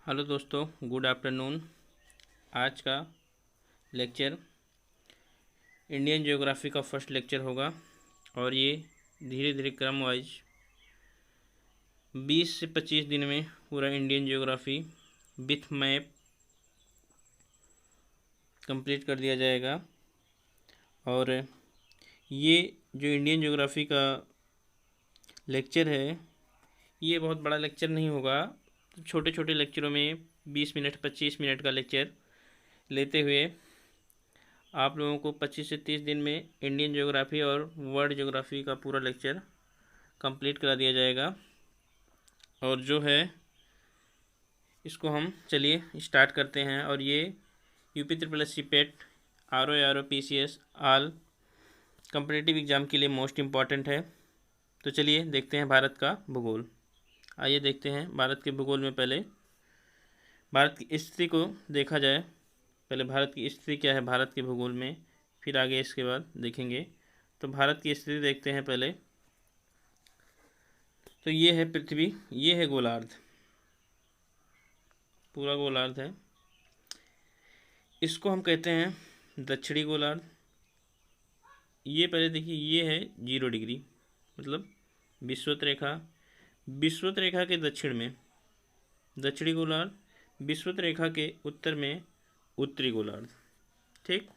Hello दोस्तों, good afternoon. आज का लेक्चर इंडियन ज्योग्राफी का फर्स्ट लेक्चर होगा और ये धीरे धीरे क्रम वाइज 20 से 25 दिन में पूरा Indian geography with map complete कर दिया जाएगा। और ये जो इंडियन ज्योग्राफी का लेक्चर है ये बहुत बड़ा लेक्चर नहीं होगा, छोटे छोटे लेक्चरों में 20 मिनट 25 मिनट का लेक्चर लेते हुए आप लोगों को 25 से 30 दिन में इंडियन ज्योग्राफी और वर्ल्ड ज्योग्राफी का पूरा लेक्चर कंप्लीट करा दिया जाएगा। और जो है इसको हम चलिए स्टार्ट करते हैं। और ये UP triple S C PET R O P C S all competitive exam के लिए मोस्ट इम्पॉर्टेंट है। तो चलिए देखते हैं भारत का भूगोल। आइए देखते हैं भारत के भूगोल में पहले भारत की स्थिति को देखा जाए। पहले भारत की स्थिति क्या है भारत के भूगोल में, फिर आगे इसके बाद देखेंगे। तो भारत की स्थिति देखते हैं पहले। तो ये है पृथ्वी, ये है गोलार्ध, पूरा गोलार्ध है। इसको हम कहते हैं दक्षिणी गोलार्ध। ये पहले देखिए, ये है 0 डिग्री, मतलब विषुवत रेखा। विषुवत रेखा के दक्षिण में दक्षिणी गोलार्ध, विषुवत रेखा के उत्तर में उत्तरी गोलार्ध। ठीक,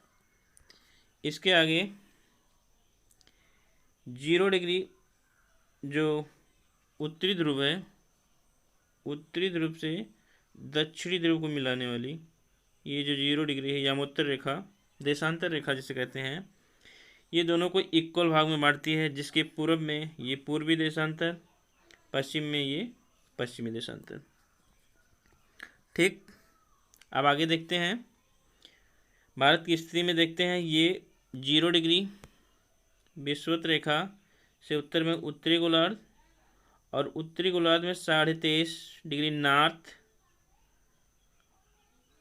इसके आगे 0 डिग्री जो उत्तरी ध्रुव है, उत्तरी ध्रुव से दक्षिणी ध्रुव को मिलाने वाली ये जो 0 डिग्री है, यमोत्तर रेखा, देशांतर रेखा जिसे कहते हैं, ये दोनों को इक्वल भाग में बांटती है, जिसके पूर्व में ये पूर्वी देशांतर, पश्चिम में ये पश्चिमी देशांतर। ठीक, अब आगे देखते हैं भारत की स्थिति में। देखते हैं ये 0 डिग्री विषुवत रेखा से उत्तर में उत्तरी गोलार्ध, और उत्तरी गोलार्ध में 23.5 डिग्री नॉर्थ,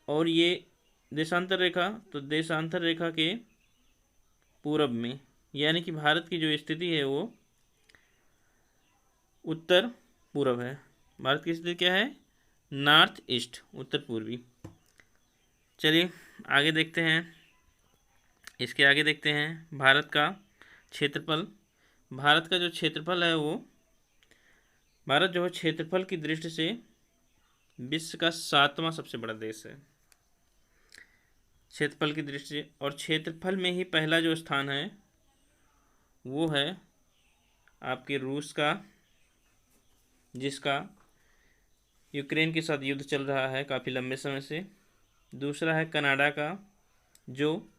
और ये देशांतर रेखा, तो देशांतर रेखा के पूरब में, यानी कि भारत की जो स्थिति है वो उत्तर पूर्व है। भारत की स्थिति क्या है? नॉर्थ ईस्ट, उत्तर पूर्वी। चलिए आगे देखते हैं। इसके आगे देखते हैं भारत का क्षेत्रफल। भारत का जो क्षेत्रफल है वो, भारत जो है क्षेत्रफल की दृष्टि से विश्व का 7वां सबसे बड़ा देश है क्षेत्रफल की दृष्टि से। और क्षेत्रफल में ही पहला जो स्थान है वो है आपके रूस का, जिसका यूक्रेन के साथ युद्ध चल रहा है काफ़ी लंबे समय से। दूसरा है कनाडा का, जो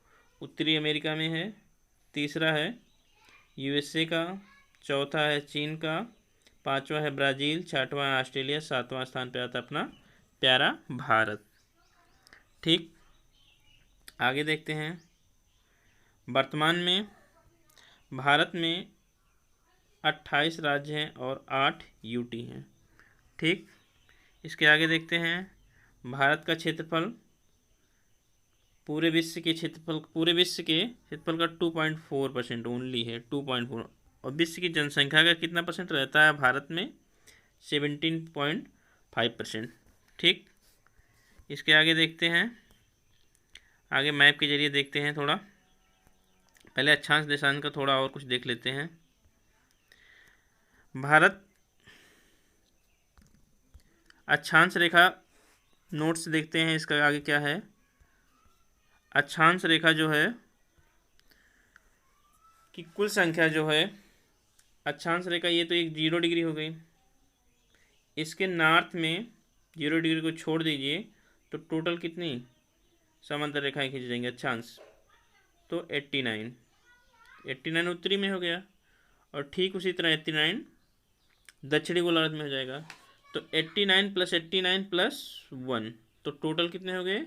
उत्तरी अमेरिका में है। तीसरा है यूएसए का। चौथा है चीन का। पांचवा है ब्राज़ील। छठवां है ऑस्ट्रेलिया। सातवां स्थान पे आता अपना प्यारा भारत। ठीक, आगे देखते हैं। वर्तमान में भारत में 28 राज्य हैं और 8 यूटी हैं। ठीक, इसके आगे देखते हैं भारत का क्षेत्रफल, पूरे विश्व के क्षेत्रफल का 2.4% ओनली है, 2.4। और विश्व की जनसंख्या का कितना परसेंट रहता है भारत में? 17.5%। ठीक, इसके आगे देखते हैं। आगे मैप के जरिए देखते हैं थोड़ा। पहले अक्षांश देशांश का थोड़ा और कुछ देख लेते हैं। भारत अक्षांश रेखा नोट्स देखते हैं, इसका आगे क्या है। अक्षांश रेखा जो है कि कुल संख्या जो है, अक्षांश रेखा ये तो एक 0 डिग्री हो गई। इसके नॉर्थ में 0 डिग्री को छोड़ दीजिए तो टोटल कितनी समांतर रेखाएं खींच जाएंगे अक्षांश? तो 89 उत्तरी में हो गया, और ठीक उसी तरह 89 दक्षिणी गोलार्ध में हो जाएगा। तो 89 + 89 + 1, तो टोटल कितने हो गए?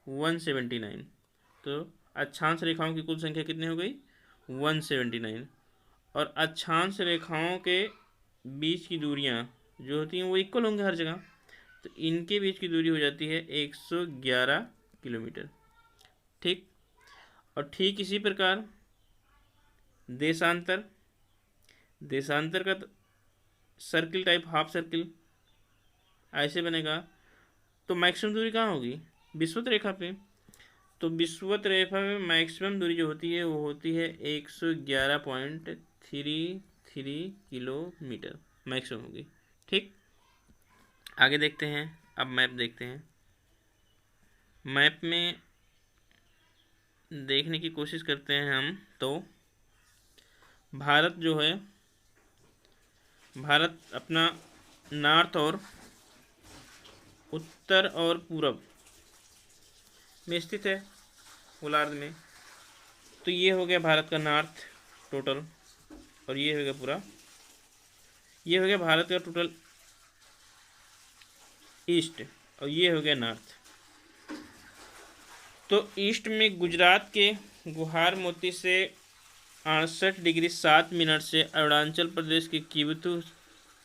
179। तो अक्षांश रेखाओं की कुल संख्या कितनी हो गई? 179। और अक्षांश रेखाओं के बीच की दूरियां जो होती हैं वो इक्वल होंगे हर जगह, तो इनके बीच की दूरी हो जाती है 111 किलोमीटर। ठीक, और ठीक इसी प्रकार देशांतर का सर्किल टाइप हाफ सर्किल ऐसे बनेगा। तो मैक्सिमम दूरी कहाँ होगी? विषुवत रेखा पे। तो विषुवत रेखा में मैक्सिमम दूरी जो होती है वो होती है 111.33 किलोमीटर मैक्सिमम होगी। ठीक, आगे देखते हैं। अब मैप देखते हैं। मैप में देखने की कोशिश करते हैं हम। तो भारत जो है, भारत अपना नॉर्थ और उत्तर और पूरब में स्थित है, गोलार्ध में। तो ये हो गया भारत का नॉर्थ टोटल, और ये हो गया पूरा, ये हो गया भारत का टोटल ईस्ट, और ये हो गया नॉर्थ। तो ईस्ट में गुजरात के गुहार मोती से 68 डिग्री 7 मिनट से अरुणाचल प्रदेश के किबुतु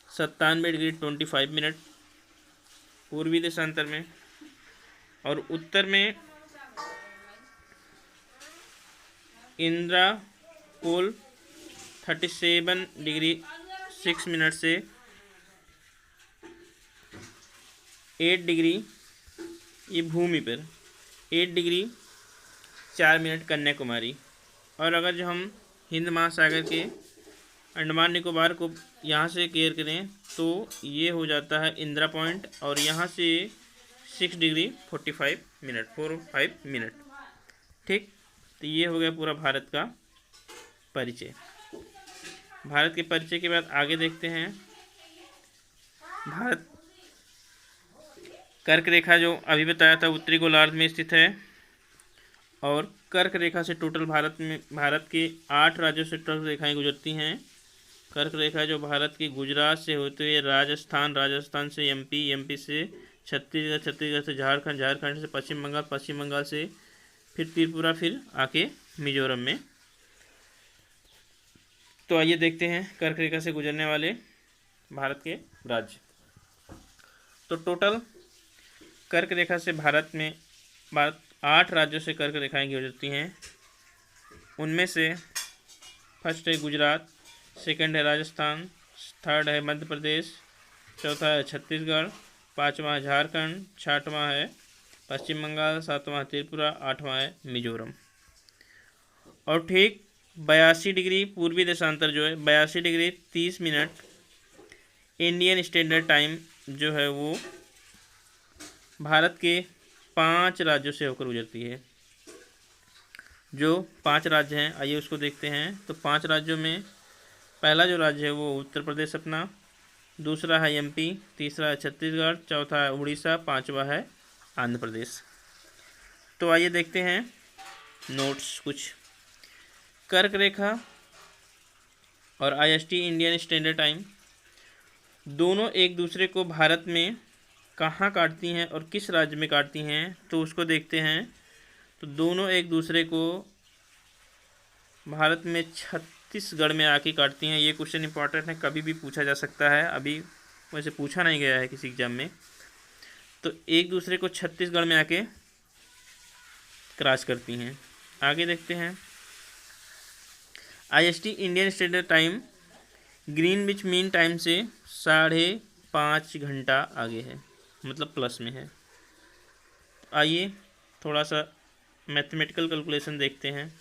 97 डिग्री 25 मिनट पूर्वी देशांतर में, और उत्तर में इंद्राकोल 37 डिग्री 6 मिनट से 8 डिग्री, ये भूमि पर 8 डिग्री 4 मिनट कन्याकुमारी। और अगर जो हम हिंद महासागर के अंडमान निकोबार को यहाँ से केयर करें तो ये हो जाता है इंदिरा पॉइंट, और यहाँ से 6 डिग्री 45 मिनट। ठीक, तो ये हो गया पूरा भारत का परिचय। भारत के परिचय के बाद आगे देखते हैं। भारत कर्क रेखा जो अभी बताया था उत्तरी गोलार्ध में स्थित है, और कर्क रेखा से टोटल भारत के 8 राज्यों से कर्क रेखाएं गुजरती हैं। कर्क रेखा जो भारत के गुजरात से होते हुए राजस्थान से एमपी से छत्तीसगढ़ से झारखंड से पश्चिम बंगाल से फिर त्रिपुरा, फिर आके मिजोरम में। तो आइए देखते हैं कर्क रेखा से गुजरने वाले भारत के राज्य। तो टोटल कर्क रेखा से भारत 8 राज्यों से कर्क रेखाएं गुजरती हैं। उनमें से फर्स्ट है गुजरात, सेकंड है राजस्थान, थर्ड है मध्य प्रदेश, चौथा है छत्तीसगढ़, पाँचवा है झारखंड, छठवां है पश्चिम बंगाल, सातवां त्रिपुरा, आठवां है मिजोरम। और ठीक 82 डिग्री पूर्वी देशांतर जो है 82 degree 30 minute Indian standard time जो है वो भारत के 5 राज्यों से होकर गुजरती है। जो 5 राज्य हैं आइए उसको देखते हैं। तो 5 राज्यों में पहला जो राज्य है वो उत्तर प्रदेश अपना, दूसरा है एमपी, तीसरा है छत्तीसगढ़, चौथा है उड़ीसा, पांचवा है आंध्र प्रदेश। तो आइए देखते हैं नोट्स कुछ। कर्क रेखा और IST इंडियन स्टैंडर्ड टाइम दोनों एक दूसरे को भारत में कहाँ काटती हैं और किस राज्य में काटती हैं तो उसको देखते हैं। तो दोनों एक दूसरे को भारत में छत्तीसगढ़ में आके काटती हैं। ये क्वेश्चन इंपॉर्टेंट है, कभी भी पूछा जा सकता है, अभी वैसे पूछा नहीं गया है किसी एग्जाम में। तो एक दूसरे को छत्तीसगढ़ में आके क्रॉस करती हैं। आगे देखते हैं। IST Indian standard time Greenwich mean time से 5.5 घंटा आगे है, मतलब प्लस में है। आइए थोड़ा सा मैथमेटिकल कैलकुलेशन देखते हैं।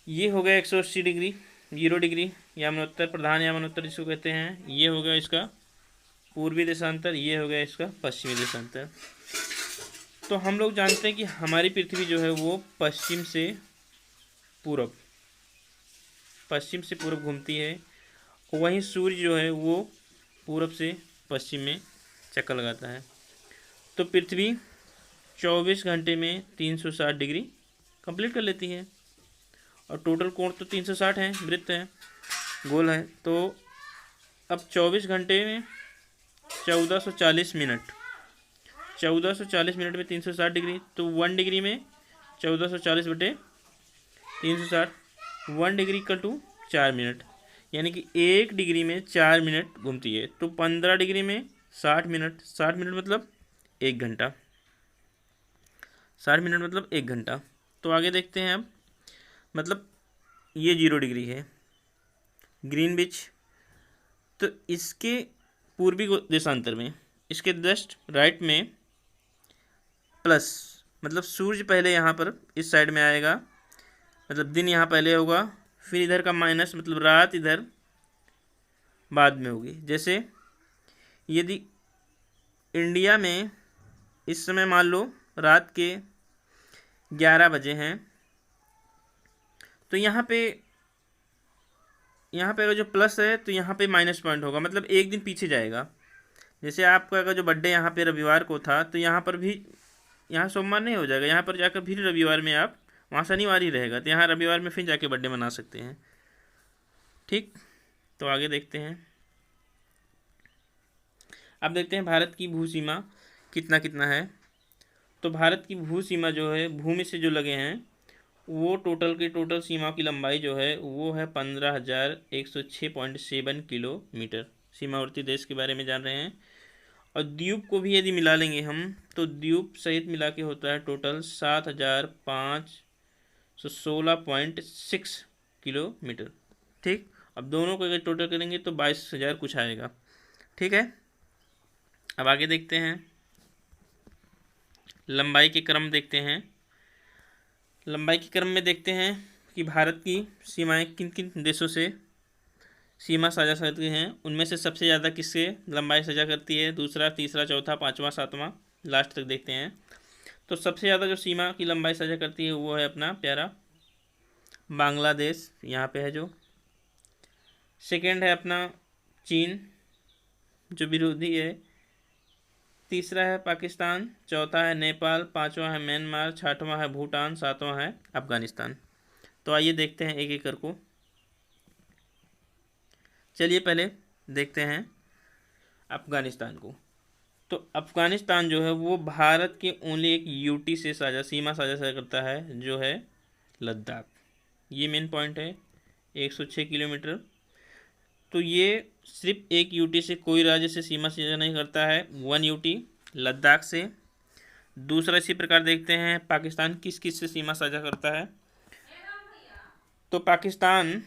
ये हो गया 180 डिग्री 0 डिग्री यामानोत्तर, प्रधान यामानोत्तर जिसको कहते हैं। ये हो गया इसका पूर्वी देशांतर, ये हो गया इसका पश्चिमी देशांतर। तो हम लोग जानते हैं कि हमारी पृथ्वी जो है वो पश्चिम से पूरब घूमती है, वहीं सूर्य जो है वो पूरब से पश्चिम में चक्कर लगाता है। तो पृथ्वी 24 घंटे में 360 डिग्री कंप्लीट कर लेती है, और टोटल कोण तो 360 है, वृत्त है, गोल है। तो अब 24 घंटे में 1440 मिनट में 360 डिग्री, तो 1 डिग्री में 1440/360, 1 डिग्री इक्वल टू 4 मिनट, यानी कि 1 डिग्री में 4 मिनट घूमती है। तो 15 डिग्री में 60 मिनट, 60 मिनट मतलब 1 घंटा, 60 मिनट मतलब 1 घंटा। तो आगे देखते हैं अब, मतलब ये 0 डिग्री है ग्रीनविच, तो इसके पूर्वी देशांतर में इसके जस्ट राइट में प्लस, मतलब सूर्य पहले यहाँ पर इस साइड में आएगा, मतलब दिन यहाँ पहले होगा, फिर इधर का माइनस मतलब रात इधर बाद में होगी। जैसे यदि इंडिया में इस समय मान लो रात के 11 बजे हैं, तो यहाँ पे अगर जो प्लस है तो यहाँ पे माइनस पॉइंट होगा, मतलब एक दिन पीछे जाएगा। जैसे आपका अगर जो बर्थडे यहाँ पे रविवार को था, तो यहाँ पर भी यहाँ सोमवार नहीं हो जाएगा, यहाँ पर जाकर फिर रविवार में आप, वहाँ शनिवार ही रहेगा, तो यहाँ रविवार में फिर जाके बर्थडे मना सकते हैं। ठीक, तो आगे देखते हैं। अब देखते हैं भारत की भू सीमा कितना कितना है। तो भारत की भू सीमा जो है, भूमि से जो लगे हैं, वो टोटल सीमा की लंबाई जो है वो है 15,106.7 किलोमीटर। सीमावर्ती देश के बारे में जान रहे हैं। और द्वीप को भी यदि मिला लेंगे हम, तो द्वीप सहित मिला के होता है टोटल 7,516.6 किलोमीटर। ठीक, अब दोनों को अगर टोटल करेंगे तो 22,000 कुछ आएगा। ठीक है, अब आगे देखते हैं, लंबाई के क्रम देखते हैं। लंबाई के क्रम में देखते हैं कि भारत की सीमाएं किन किन देशों से सीमा साझा करती हैं। उनमें से सबसे ज़्यादा किससे लंबाई साझा करती है, दूसरा, तीसरा, चौथा, पाँचवा, सातवां, लास्ट तक देखते हैं। तो सबसे ज़्यादा जो सीमा की लंबाई साझा करती है वो है अपना प्यारा बांग्लादेश, यहाँ पे है जो। सेकेंड है अपना चीन जो विरोधी है। तीसरा है पाकिस्तान, चौथा है नेपाल, पाँचवा है म्यांमार, छठवां है भूटान, सातवां है अफगानिस्तान। तो आइए देखते हैं एक एक करके। चलिए पहले देखते हैं अफगानिस्तान को। तो अफगानिस्तान जो है वो भारत के ओनली एक यूटी से सीमा साझा करता है, जो है लद्दाख। ये मेन पॉइंट है, 106 किलोमीटर। तो ये सिर्फ एक यूटी से, कोई राज्य से सीमा साझा नहीं करता है, 1 यूटी लद्दाख से। दूसरा इसी प्रकार देखते हैं पाकिस्तान किस किस से सीमा साझा करता है। तो पाकिस्तान,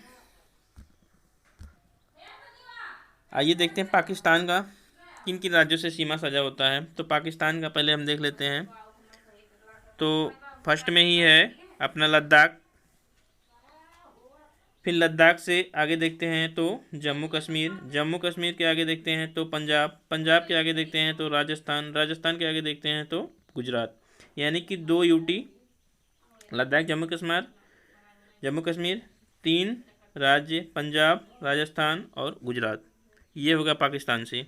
आइए देखते हैं पाकिस्तान का किन किन राज्यों से सीमा साझा होता है। तो पाकिस्तान का पहले हम देख लेते हैं। तो फर्स्ट में ही है अपना लद्दाख, फिर लद्दाख से आगे देखते हैं तो जम्मू कश्मीर, जम्मू कश्मीर के आगे देखते हैं तो पंजाब, पंजाब के आगे देखते हैं तो राजस्थान, राजस्थान के आगे देखते हैं तो गुजरात। यानी कि 2 यूटी लद्दाख, जम्मू कश्मीर, 3 राज्य पंजाब, राजस्थान और गुजरात। ये होगा पाकिस्तान से।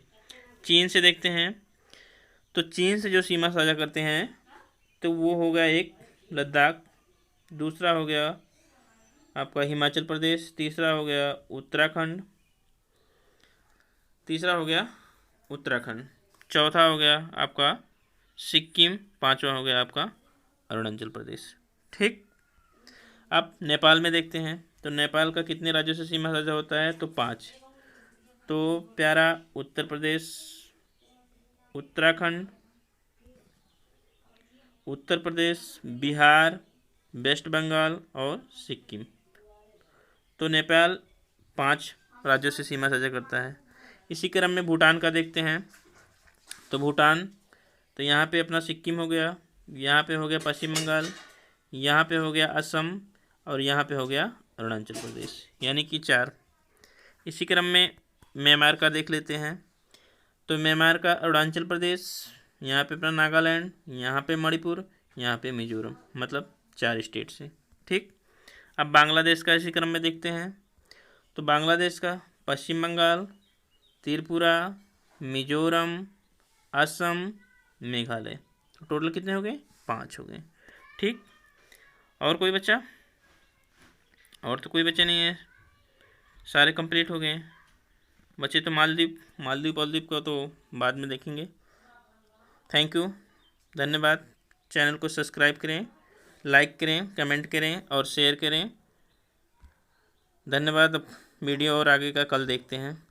चीन से देखते हैं, तो चीन से जो सीमा साझा करते हैं तो वो हो गया एक लद्दाख, दूसरा हो गया आपका हिमाचल प्रदेश, तीसरा हो गया उत्तराखंड, चौथा हो गया आपका सिक्किम, पांचवा हो गया आपका अरुणाचल प्रदेश। ठीक, अब नेपाल में देखते हैं। तो नेपाल का कितने राज्यों से सीमा साझा होता है, तो 5। तो प्यारा उत्तर प्रदेश, उत्तर प्रदेश, बिहार, वेस्ट बंगाल और सिक्किम। तो नेपाल 5 राज्यों से सीमा साझा करता है। इसी क्रम में भूटान का देखते हैं। तो भूटान, तो यहाँ पे अपना सिक्किम हो गया, यहाँ पे हो गया पश्चिम बंगाल, यहाँ पे हो गया असम और यहाँ पे हो गया अरुणाचल प्रदेश, यानी कि 4। इसी क्रम में म्यांमार का देख लेते हैं। तो म्यांमार का अरुणाचल प्रदेश, यहाँ पे अपना नागालैंड, यहाँ पे मणिपुर, यहाँ पे मिजोरम, मतलब 4 स्टेट से। ठीक, अब बांग्लादेश का इसी क्रम में देखते हैं। तो बांग्लादेश का पश्चिम बंगाल, त्रिपुरा, मिजोरम, असम, मेघालय। टोटल कितने हो गए, 5 हो गए। ठीक, और कोई बच्चा? और तो कोई बच्चे नहीं है, सारे कंप्लीट हो गए। बच्चे तो मालदीव का तो बाद में देखेंगे। थैंक यू, धन्यवाद। चैनल को सब्सक्राइब करें, लाइक करें, कमेंट करें और शेयर करें। धन्यवाद। वीडियो और आगे का कल देखते हैं।